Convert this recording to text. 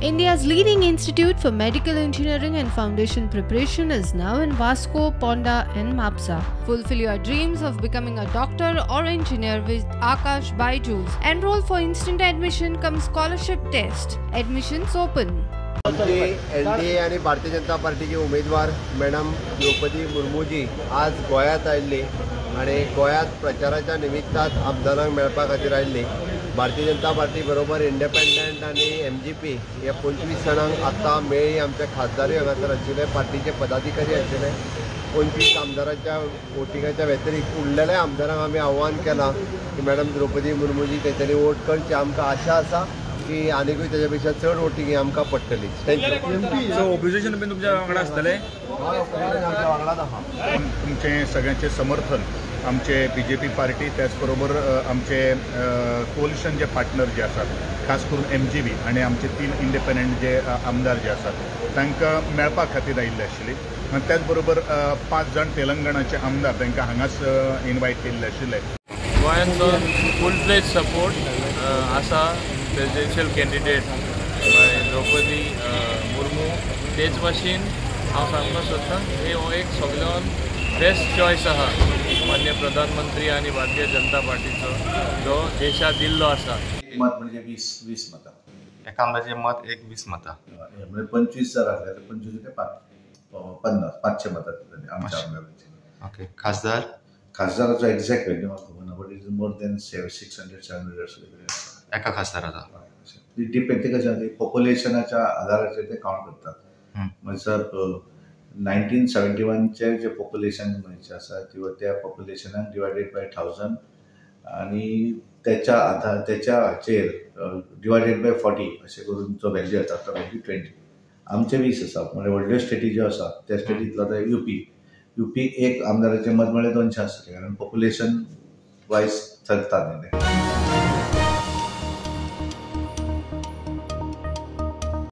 India's leading institute for medical engineering and foundation preparation is now in Vasco, Ponda and Mapsa. Fulfill your dreams of becoming a doctor or engineer with Akash Byju's. Enroll for instant admission cum scholarship test. Admissions open. NDA आणि भारतीय जनता पार्टीचे उमेदवार madam Draupadi मुर्मूजी आज गोंयांत आयिल्ली आणि गोंयांत प्रचाराच्या निमित्तान आमदारांक मेळपा खातीर आयिल्ली. भारतीय जनता पार्टी बरोबर इंडिपेंडंट आणि एमजीपी ह्या 25 जाणांक आतां मेळ्ळी. आमचे खासदारूय हांगासर आशिल्ले, पार्टीचे पदाधिकारी आशिल्ले. 25 आमदारांच्या वोटिंगाच्या व्यतिरिक्त उरलेल्या आमदारांक आमी आव्हान केलां की मॅडम द्रौपदी मुर्मूजी खंय तरी वोट करची. आमकां आशा आसा की आनीकूय तेच्या पेक्षा चड वोटींग ही आमकां पडटली. थँक्यू. सो ऑपोजिशन बीन तुमच्या वांगडा आसतले? आमच्या वांगडाच आहा. तुमचे सगळ्यांचे समर्थन आमचे बीजेपी पार्टी त्याच बरोबर आमचे कोलिशन जे पार्टनर जे आसात, खास करून एमजीबी आणि आमचे 3 इंडिपेंडंट जे आमदार जे आसात तांकां मेळपा खातीर आयिल्ले आशिल्ले. आनी त्याच बरोबर 5 जाण तेलंगणाचे आमदार तांकां हांगाच इन्वायट केल्ले आशिल्ले. गोंयांचो फूल फ्लेज सपोर्ट आसा प्रेजिडेन्शियल कॅन्डिडेट द्रौपदी मुर्मू. तेच भाशेन हांव सांगपाक सोदतां की हो एक सगळ्यान बेस्ट चॉयस आहा मान्य प्रधानमंत्री आणि भारतीय जनता पार्टीचो, जो देशाक दिल्लो आसा. मत म्हणजे 20 मतां. एका आमदाराचे मत 20 मतां. म्हणजे 25 जर आसले तर 25 ते 50 500 मतां आमच्या आमदारांची. ओके. खासदाराचो एक्झॅक्ट व्हॅल्यू म्हाका खबर ना, but it is more than 600-700 एका खासदाराचा. डिपेंड ते कशें पॉप्युलेशनाच्या आधाराचेर ते काउंट करतात. म्हणजे 1971चे जे पॉप्युलेशन म्हणजे आसा त्या पॉप्युलेशनाक डिवायडेड बाय 1000 आणि त्याच्या हाचेर डिवायडेड बाय 40 अशें करून जो व्हॅल्यू येता तो व्हॅल्यू 20. आमचे 20 आसा. म्हणजे व्हडल्यो स्टेटी ज्यो आसा त्या स्टेटींतलो आतां यूपी एक आमदाराचें मत म्हळ्यार 200 आसतलें, कारण पॉप्युलेशन वायज चलता न्ही.